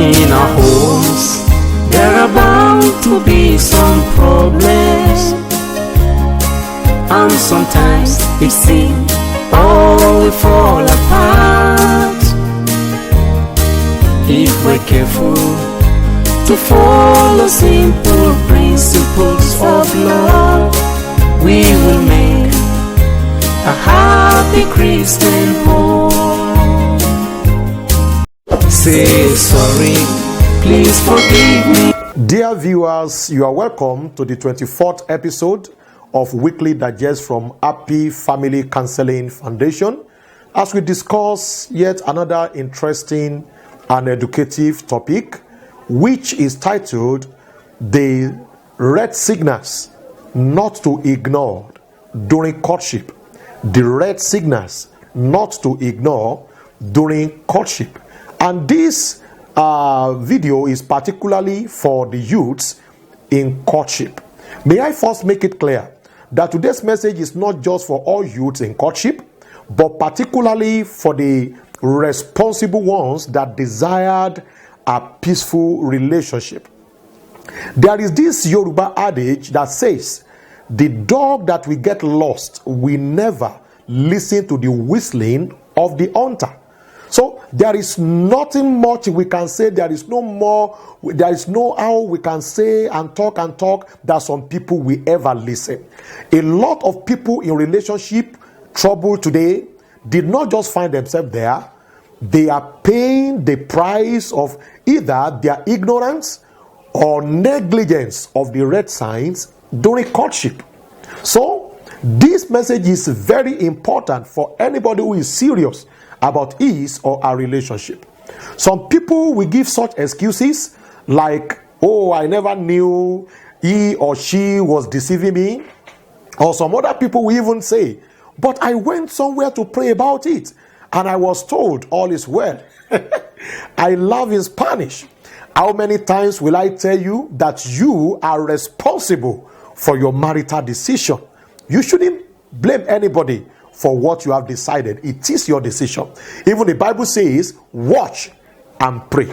In our homes, there are bound to be some problems, and sometimes it seems all will fall apart. If we're careful to follow simple principles of love, we will make a happy Christian home. Say sorry, please forgive me. Dear viewers, you are welcome to the 24th episode of Weekly Digest from Happy Family Counseling Foundation, as we discuss yet another interesting and educative topic, which is titled The Red Signals Not to Ignore During Courtship. The red signals not to ignore during courtship. And this video is particularly for the youths in courtship. May I first make it clear that today's message is not just for all youths in courtship, but particularly for the responsible ones that desired a peaceful relationship. There is this Yoruba adage that says, the dog that will get lost will never listen to the whistling of the hunter. So there is nothing much we can say. There is no how we can say and talk that some people will ever listen. A lot of people in relationship trouble today did not just find themselves there. They are paying the price of either their ignorance or negligence of the red signs during courtship. So this message is very important for anybody who is serious about his or her relationship. Some people will give such excuses like, oh, I never knew he or she was deceiving me. Or some other people will even say, but I went somewhere to pray about it and I was told all is well. I love in Spanish. How many times will I tell you that you are responsible for your marital decision? You shouldn't blame anybody for what you have decided. It is your decision. Even the Bible says, watch and pray.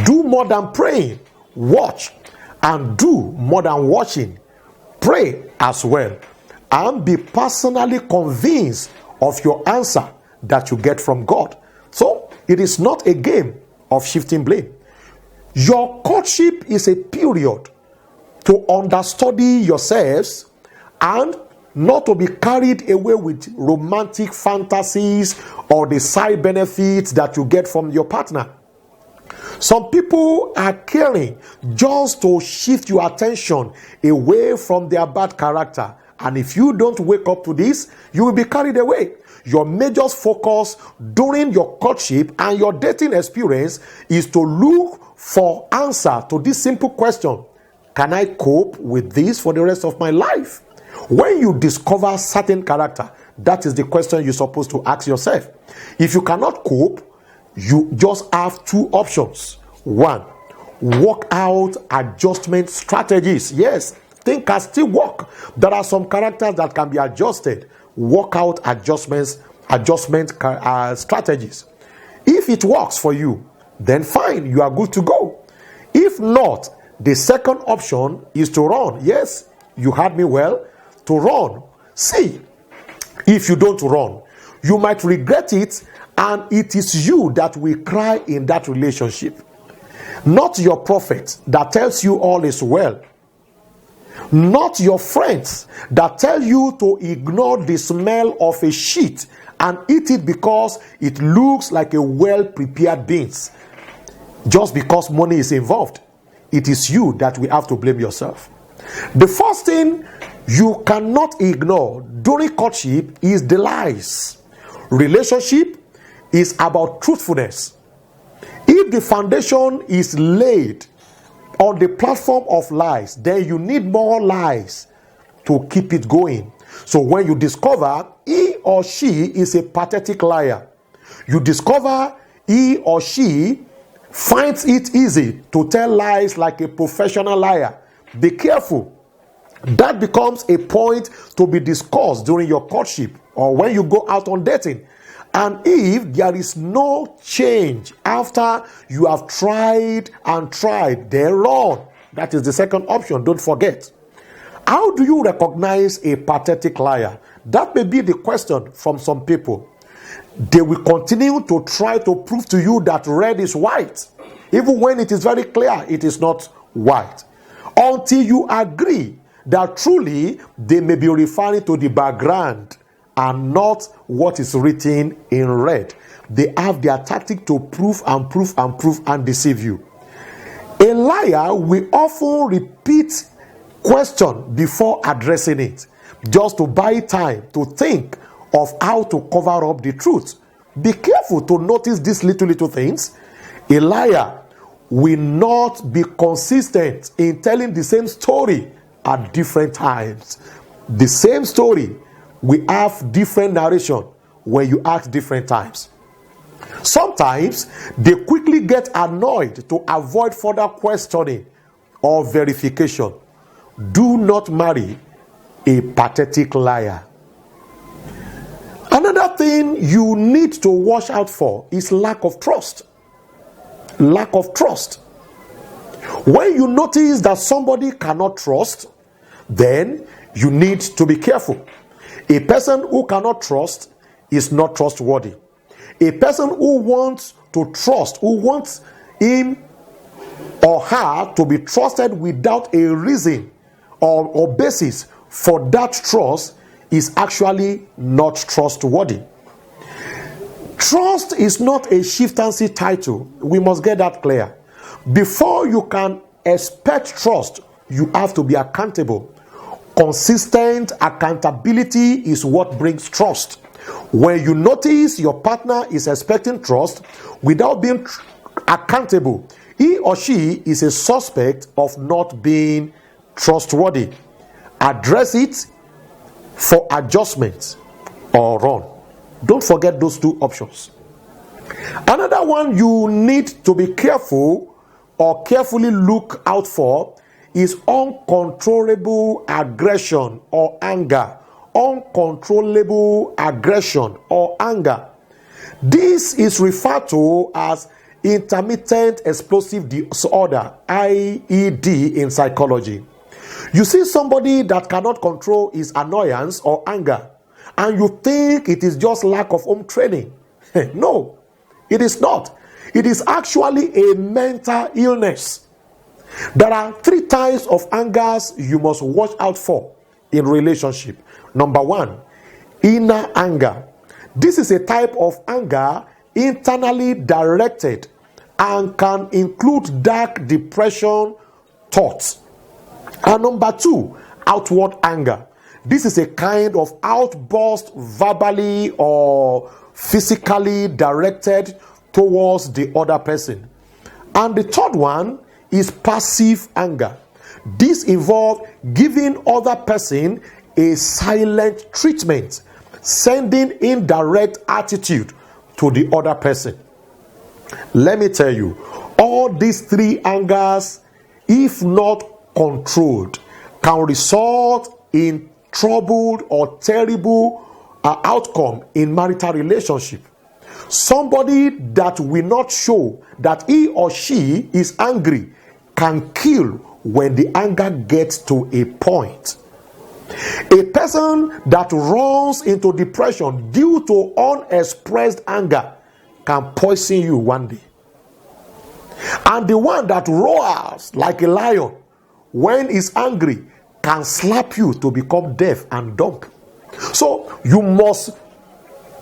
Do more than praying. Watch and do more than watching. Pray as well. And be personally convinced of your answer that you get from God. So it is not a game of shifting blame. Your courtship is a period to understudy yourselves and not to be carried away with romantic fantasies or the side benefits that you get from your partner. Some people are caring just to shift your attention away from their bad character. And if you don't wake up to this, you will be carried away. Your major focus during your courtship and your dating experience is to look for answer to this simple question: can I cope with this for the rest of my life? When you discover certain character, that is the question you're supposed to ask yourself. If you cannot cope, you just have two options. One, work out adjustment strategies. Yes, things can still work. There are some characters that can be adjusted. Work out adjustment strategies. If it works for you, then fine, you are good to go. If not, the second option is to run. Yes, you heard me well. To run. See, if you don't run, you might regret it, and it is you that will cry in that relationship. Not your prophet that tells you all is well. Not your friends that tell you to ignore the smell of a shit and eat it because it looks like a well-prepared beans. Just because money is involved, it is you that will have to blame yourself. The first thing you cannot ignore during courtship is the lies. Relationship is about truthfulness. If the foundation is laid on the platform of lies, then you need more lies to keep it going. So when you discover he or she is a pathetic liar, you discover he or she finds it easy to tell lies like a professional liar, be careful. That becomes a point to be discussed during your courtship or when you go out on dating. And if there is no change after you have tried and tried, then run. That is the second option, don't forget. How do you recognize a pathetic liar? That may be the question from some people. They will continue to try to prove to you that red is white, even when it is very clear it is not white, until you agree that truly they may be referring to the background and not what is written in red. They have their tactic to prove and deceive you. A liar will often repeat question before addressing it, just to buy time to think of how to cover up the truth. Be careful to notice these little things. A liar will not be consistent in telling the same story at different times. The same story will have different narration when you ask different times. Sometimes they quickly get annoyed to avoid further questioning or verification. Do not marry a pathetic liar. Another thing you need to watch out for is lack of trust. Lack of trust. When you notice that somebody cannot trust, then you need to be careful. A person who cannot trust is not trustworthy. A person who wants to trust, who wants him or her to be trusted without a reason or basis for that trust, is actually not trustworthy. Trust is not a chieftaincy title. We must get that clear. Before you can expect trust, you have to be accountable. Consistent accountability is what brings trust. When you notice your partner is expecting trust without being accountable, he or she is a suspect of not being trustworthy. Address it for adjustments or run. Don't forget those two options. Another one you need to be careful or carefully look out for is uncontrollable aggression or anger. Uncontrollable aggression or anger. This is referred to as intermittent explosive disorder, IED, in psychology. You see somebody that cannot control his annoyance or anger, and you think it is just lack of home training. No, it is not. It is actually a mental illness. There are 3 types of angers you must watch out for in relationship. Number 1, inner anger. This is a type of anger internally directed and can include dark depression thoughts. And number 2, outward anger. This is a kind of outburst verbally or physically directed towards the other person. And the third one is passive anger. This involves giving other person a silent treatment, sending indirect attitude to the other person. Let me tell you, all these 3 angers, if not controlled, can result in troubled or terrible outcome in marital relationship. Somebody that will not show that he or she is angry can kill when the anger gets to a point. A person that runs into depression due to unexpressed anger can poison you one day. And the one that roars like a lion when he's angry can slap you to become deaf and dumb. So you must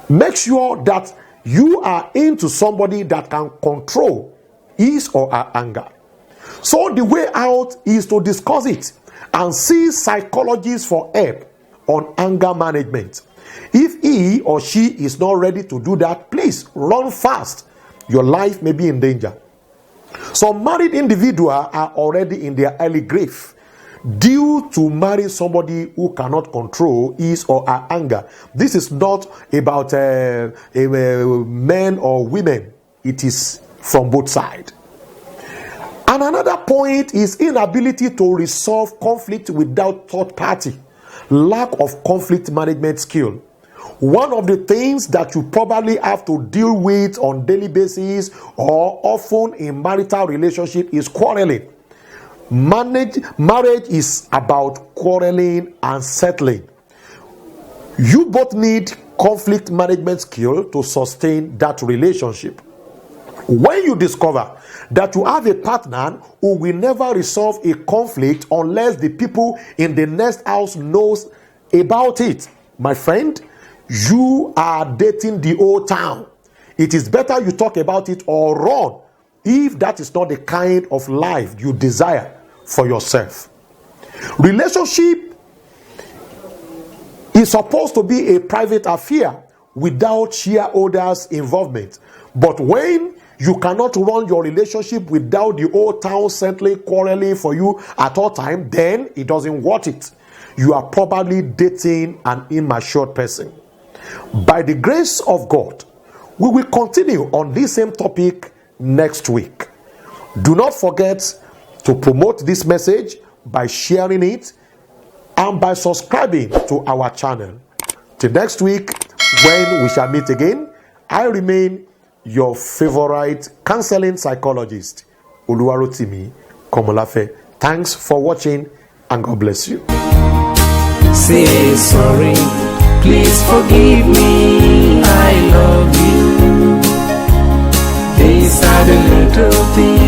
make sure that you are into somebody that can control his or her anger. So the way out is to discuss it and see psychologists for help on anger management. If he or she is not ready to do that, please run fast. Your life may be in danger. Some married individuals are already in their early grave due to marrying somebody who cannot control his or her anger. This is not about men or women. It is from both sides. And another point is inability to resolve conflict without third party. Lack of conflict management skill. One of the things that you probably have to deal with on daily basis or often in marital relationship is quarreling. Marriage is about quarreling and settling. You both need conflict management skill to sustain that relationship. When you discover that you have a partner who will never resolve a conflict unless the people in the next house knows about it, my friend, you are dating the old town. It is better you talk about it or run if that is not the kind of life you desire for yourself. Relationship is supposed to be a private affair without shareholders' involvement. But when you cannot run your relationship without the old town settling, quarreling for you at all time, then it doesn't worth it. You are probably dating an immature person. By the grace of God, we will continue on this same topic next week. Do not forget to promote this message by sharing it and by subscribing to our channel. Till next week, when we shall meet again, I remain your favorite counseling psychologist, Oluwarotimi Komolafe. Thanks for watching and God bless you. Say sorry, please forgive me, I love you. These are the little things